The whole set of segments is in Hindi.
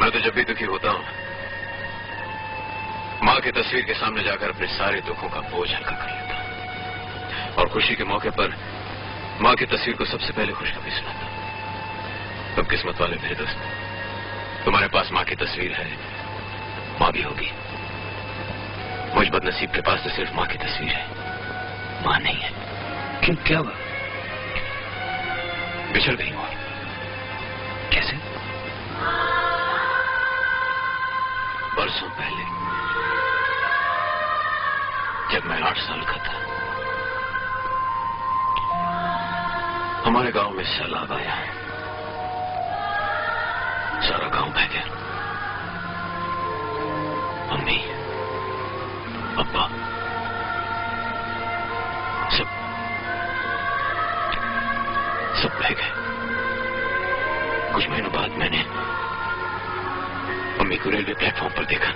मैं तो जब भी दुखी होता हूँ माँ की तस्वीर के सामने जाकर अपने सारे दुखों का बोझ हल्का कर लेता हूँ और खुशी के मौके पर माँ की तस्वीर को सबसे पहले खुशखबरी सुनाता हूँ। तब किस्मत वाले मेरे दोस्त, तुम्हारे पास माँ की तस्वीर है, माँ भी होगी। मुझ बदनसीब के पास तो सिर्फ माँ की तस्वीर है, माँ नहीं है। क्यों, क्या हुआ? बिछड़ गई माँ। कैसे? बरसों पहले जब मैं 8 साल का था, हमारे गांव में सैलाब आया, सारा गांव बह गया। मम्मी, पापा, सब बह गए। कुछ महीनों बाद मैंने मम्मी को रेलवे प्लेटफॉर्म पर देखा।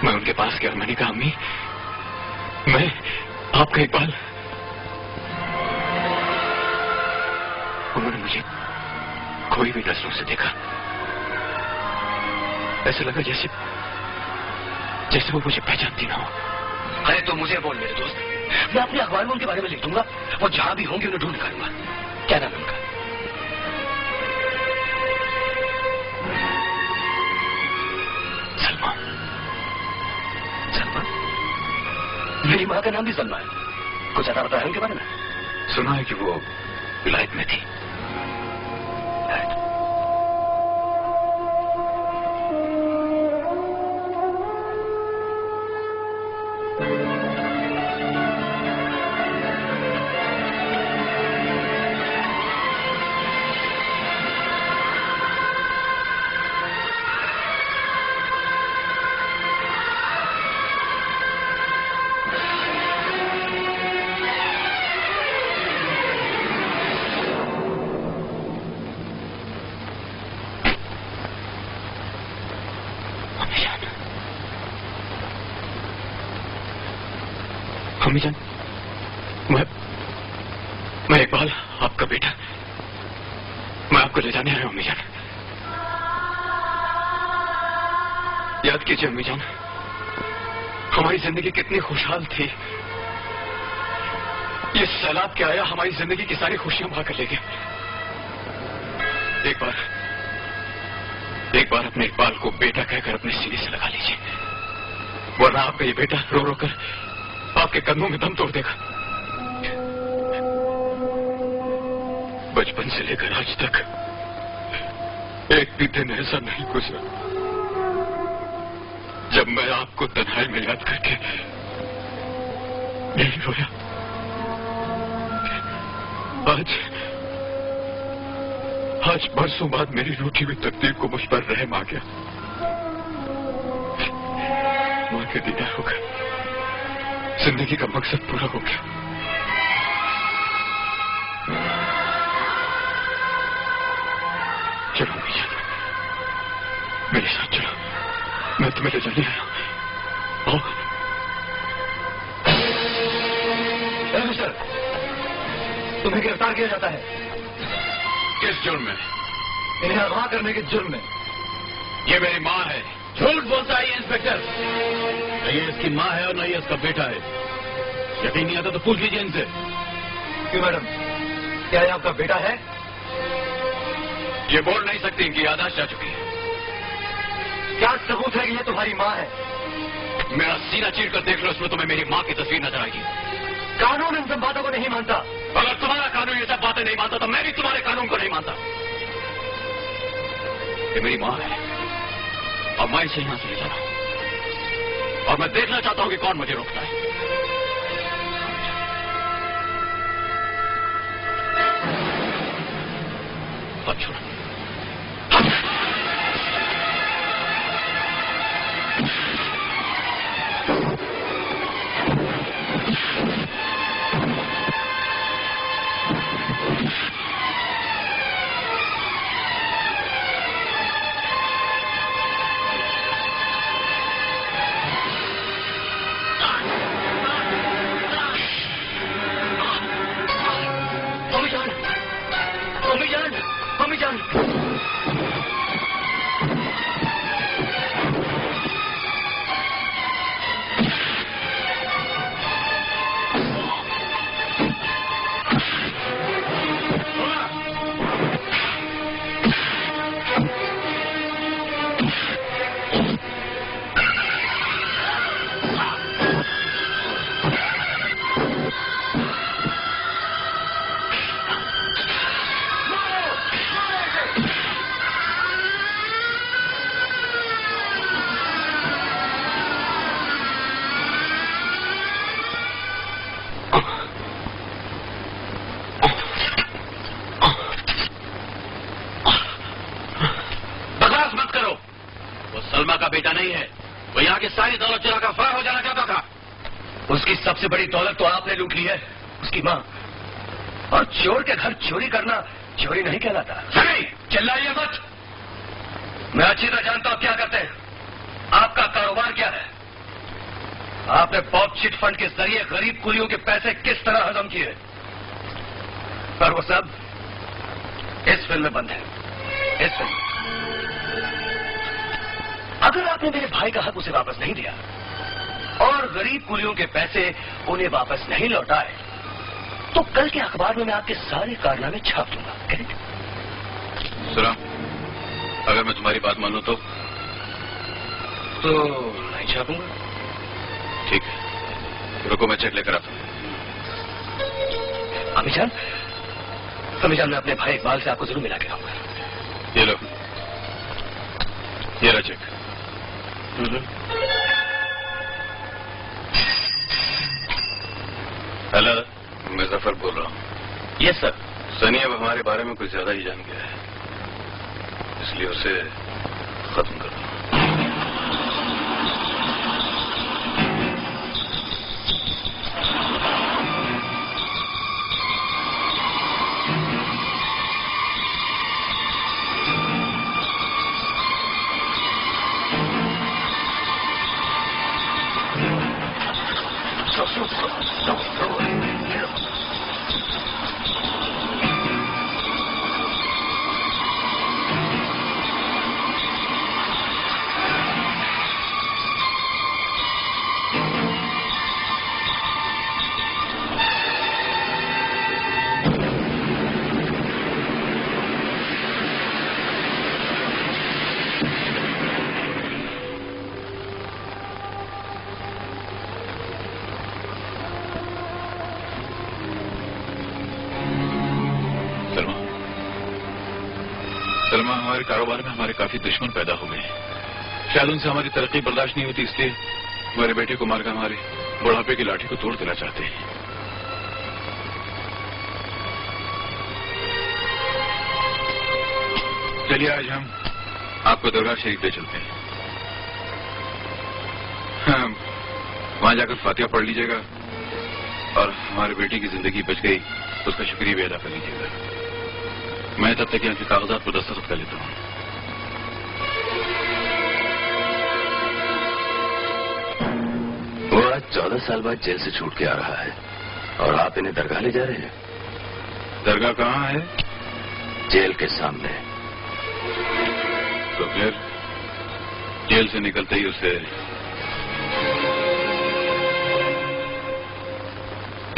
मैं उनके पास गया और मैंने कहा, अम्मी, मैं आपका इकबाल। उन्होंने मुझे खोई हुई नजरों से देखा। ऐसा लगा जैसे वो मुझे पहचानती ना हो। अरे तो मुझे बोल मेरे दोस्त, मैं अपने अखबार में उनके बारे में लिख दूंगा। वो जहां भी होंगे उन्हें ढूंढ निकालूंगा। क्या नाम है उनका? सलमा। सलमा? मेरी माँ का नाम भी सलमा है। कुछ अता पता है उनके बारे में? सुना है कि वो विलायत में थी। अम्मी जान, मैं इकबाल, आपका बेटा, मैं आपको ले जाने आया हूं अम्मी जान। याद कीजिए अम्मी जान, हमारी जिंदगी कितनी खुशहाल थी। ये सैलाब के आया हमारी जिंदगी की सारी खुशियां बहा कर ले गया। एक बार अपने इकबाल को बेटा कहकर अपने सीने से लगा लीजिए, वरना आपका ये बेटा रो रो कर आपके कदमों में दम तोड़ देगा। बचपन से लेकर आज तक एक भी दिन ऐसा नहीं गुजरा जब मैं आपको तन्हाई में याद करके नहीं रोया। आज बरसों बाद मेरी रूठी हुई तकदीर को मुझ पर रहम आ गया। मां के दीदार हो गए, जिंदगी का मकसद पूरा हो गया। चलो भैया, मेरे साथ चलो, मैं तुम्हें ले जाने आया हूं। मिस्टर, तुम्हें गिरफ्तार किया जाता है। किस जुर्म में? इन्हें अगवा करने के जुर्म में। ये मेरी माँ है। झूठ बोलता है ये इंस्पेक्टर। न ये इसकी माँ है और न ये इसका बेटा है। यकीन नहीं आता तो पूछ लीजिए इनसे। क्यों मैडम, क्या ये आपका बेटा है? ये बोल नहीं सकती, इनकी याददाश्त जा चुकी है। क्या सबूत है कि ये तुम्हारी माँ है? मेरा सीना चीर कर देख लो, उसमें तुम्हें मेरी माँ की तस्वीर नजर आएगी। कानून इन सब बातों को नहीं मानता। अगर तुम्हारा कानून ये सब बातें नहीं मानता तो मैं भी तुम्हारे कानून को नहीं मानता। ये मेरी माँ है और मैं इसे यहां से ले जा रहा हूं और मैं देखना चाहता हूं कि कौन मुझे रोकता है। अब छोड़ो। मम्मी जान, सलमा का बेटा नहीं है। वो यहाँ की सारी दौलत चुरा कर फरार हो जाना चाहता था। उसकी सबसे बड़ी दौलत तो आपने लूट ली है, उसकी माँ। और चोर के घर चोरी करना चोरी नहीं कहलाता। नहीं, चिल्लाइए मत। मैं अच्छी तरह जानता हूं क्या करते हैं। आपका कारोबार क्या है? आपने पॉप चिट फंड के जरिए गरीब कुलियों के पैसे किस तरह हजम किए, पर वो सब इस फिल्म में बंद है। इस फिल्म अगर आपने मेरे भाई का हक उसे वापस नहीं दिया और गरीब कुलियों के पैसे उन्हें वापस नहीं लौटाए, तो कल के अखबार में मैं आपके सारे कारनामे छाप दूंगा। सुना, अगर मैं तुम्हारी बात मानूं तो नहीं छापूंगा। ठीक है, रुको मैं चेक लेकर आता हूं। अमीजान, मैं अपने भाई इकबाल से आपको जरूर मिला के आऊंगा। ये लो, ये लो चेक। हेलो, मैं जफर बोल रहा हूँ। Yes sir. सनी अब हमारे बारे में कुछ ज्यादा ही जान गया है, इसलिए उसे खत्म कर दो। सलमा, हमारे कारोबार में हमारे काफी दुश्मन पैदा हो गए हैं। शायद उनसे हमारी तरक्की बर्दाश्त नहीं होती, इसलिए हमारे बेटे को मारकर हमारे बुढ़ापे की लाठी को तोड़ देना चाहते हैं। चलिए आज हम आपको दरगाह शरीफ ले चलते हैं। वहां जाकर फातिहा पढ़ लीजिएगा और हमारे बेटे की जिंदगी बच गई, उसका शुक्रिया भी अदा कर लीजिएगा। मैं तब तक यहाँ के कागजात पर दस्तखत कर लेता हूँ। वो आज 14 साल बाद जेल से छूट के आ रहा है और आप इन्हें दरगाह ले जा रहे हैं। दरगाह कहाँ है? जेल के सामने। तो फिर जेल से निकलते ही उसे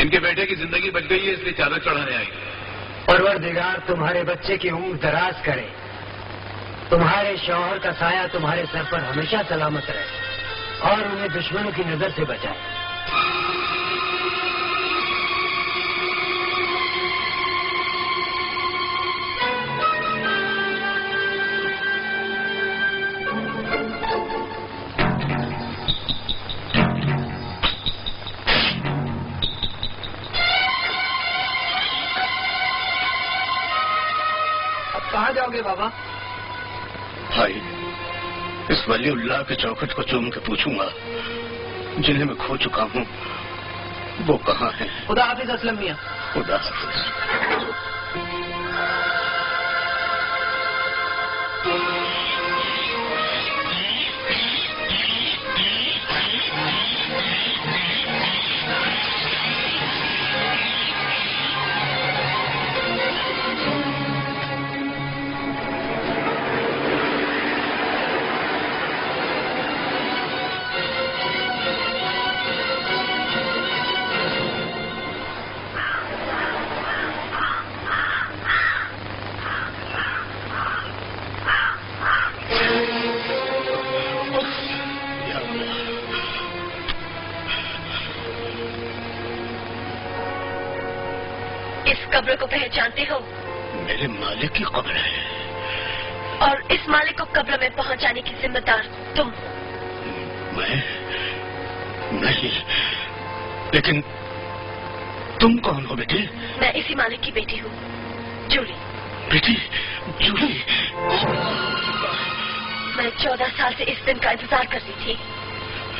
इनके बेटे की जिंदगी बच गई है, इसलिए चादर चढ़ाने आएंगे। परवरदिगार तुम्हारे बच्चे की उम्र दराज करे, तुम्हारे शौहर का साया तुम्हारे सर पर हमेशा सलामत रहे और उन्हें दुश्मनों की नजर से बचाए। कहाँ जाओगे बाबा? भाई, इस वलीउल्लाह के चौखट को चूम के पूछूंगा, जिन्हें मैं खो चुका हूँ वो कहाँ है। खुदा हाफिज असलम मियां। खुदा हाफिज। कब्र को पहचानते हो? मेरे मालिक की कब्र है। और इस मालिक को कब्र में पहुंचाने की जिम्मेदार तुम? मैं नहीं, लेकिन तुम कौन हो बेटी? मैं इसी मालिक की बेटी हूँ, जूली। बेटी, जूली? मैं 14 साल से इस दिन का इंतजार करती थी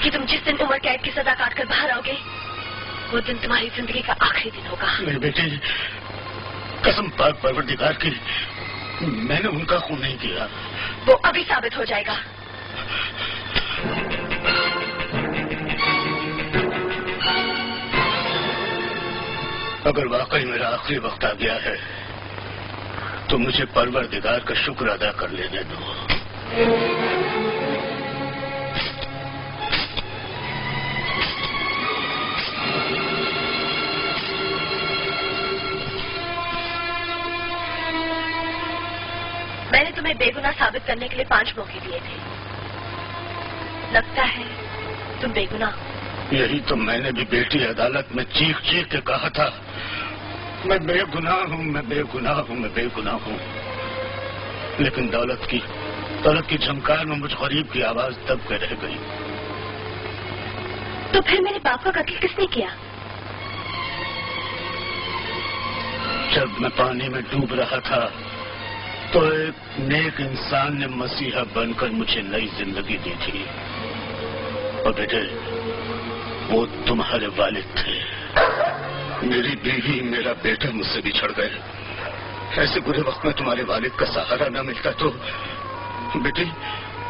कि तुम जिस दिन उम्र कैद की सजा काटकर बाहर आओगे वो दिन तुम्हारी जिंदगी का आखिरी दिन होगा। मेरी बेटी, कसम पाक परवरदिगार की, मैंने उनका खून नहीं किया। वो अभी साबित हो जाएगा। अगर वाकई मेरा आखिरी वक्त आ गया है तो मुझे परवरदिगार का शुक्र अदा कर लेने दो। मैंने तुम्हें बेगुनाह साबित करने के लिए 5 मौके दिए थे। लगता है तुम बेगुनाह हो। यही तो मैंने भी बेटी अदालत में चीख चीख के कहा था, मैं बेगुनाह हूँ, मैं बेगुनाह हूँ, मैं बेगुनाह हूँ। लेकिन दौलत की झमकार में मुझ गरीब की आवाज दब के रह गई। तो फिर मेरे बाप का कत्ल किसने किया? जब मैं पानी में डूब रहा था तो एक नेक इंसान ने मसीहा बनकर मुझे नई जिंदगी दी थी। और बेटे, वो तुम्हारे वालिद थे। मेरी बीवी, मेरा बेटा मुझसे बिछड़ गए। ऐसे बुरे वक्त में तुम्हारे वालिद का सहारा न मिलता तो बेटी,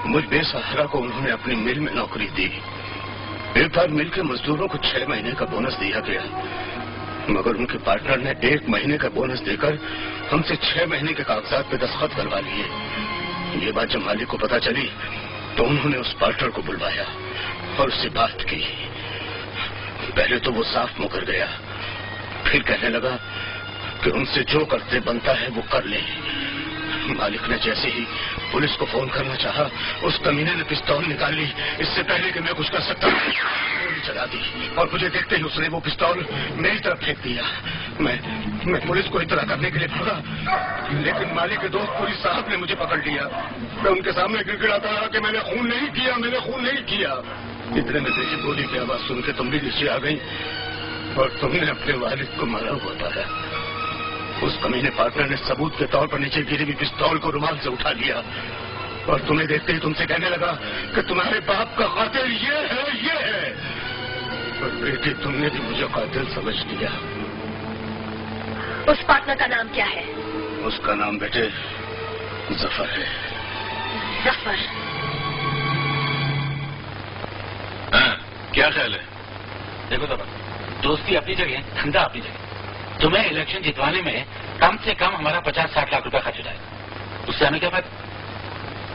मुझ बेसहारा को उन्होंने अपनी मिल में नौकरी दी। एक बार मिल के मजदूरों को 6 महीने का बोनस दिया गया, मगर उनके पार्टनर ने 1 महीने का बोनस देकर हमसे 6 महीने के कागजात पे दस्तखत करवा लिए। ये बात जब मालिक को पता चली तो उन्होंने उस पार्टनर को बुलवाया और उससे बात की। पहले तो वो साफ मुकर गया, फिर कहने लगा कि उनसे जो करते बनता है वो कर ले। मालिक ने जैसे ही पुलिस को फोन करना चाहा, उस कमीने ने पिस्तौल निकाल ली। इससे पहले कि मैं कुछ कर सकता गोली चला दी और मुझे देखते ही उसने वो पिस्तौल मेरी तरफ फेंक दिया। मैं पुलिस को इतला करने के लिए भागा, लेकिन मालिक के दोस्त पुलिस साहब ने मुझे पकड़ लिया। मैं उनके सामने गिड़गिड़ाता रहा कि मैंने खून नहीं किया, मैंने खून नहीं किया। इतने में तेरी गोली की आवाज सुन के तुम भी नीचे आ गई और तुमने अपने वालिद को मारा हुआ पाया। उस कमीने पार्टनर ने सबूत के तौर पर नीचे गिरी हुई पिस्तौल को रुमाल से उठा लिया और तुम्हें देखते ही तुमसे कहने लगा कि तुम्हारे बाप का कातिल ये है। और बेटी, तुमने भी मुझे कातिल समझ लिया। उस पार्टनर का नाम क्या है? उसका नाम बेटे जफर है। जफर? हाँ, क्या ख्याल है? देखो जफर, दोस्ती अपनी जगह, धंधा अपनी जगह। तुम्हें इलेक्शन जितवाने में कम से कम हमारा 50-60 लाख रुपया खर्च हो जाएगा। उससे हमें क्या फायदा?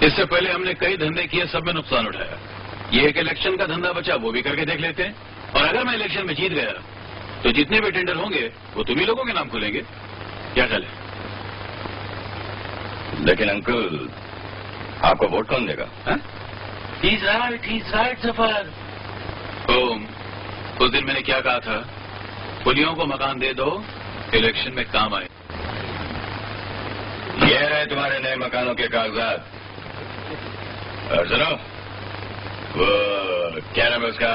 इससे पहले हमने कई धंधे किए, सब में नुकसान उठाया। ये एक इलेक्शन का धंधा बचा, वो भी करके देख लेते हैं। और अगर मैं इलेक्शन में जीत गया तो जितने भी टेंडर होंगे वो तुम ही लोगों के नाम खुलेंगे। क्या ख्याल है? लेकिन अंकल, आपको वोट कौन देगा? He's right, Zafar. ओम, उस दिन मैंने क्या कहा था? पुलियों को मकान दे दो, इलेक्शन में काम आए। ये रहे तुम्हारे नए मकानों के कागजात। और सुनो, वो क्या नाम है उसका?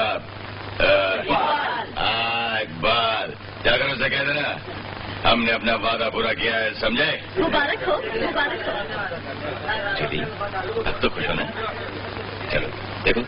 इकबाल। जाकर उसे कह देना हमने अपना वादा पूरा किया है, समझे? मुबारक हो, मुबारक हो। चलिए, अब तो खुश हो ना? चलो देखो।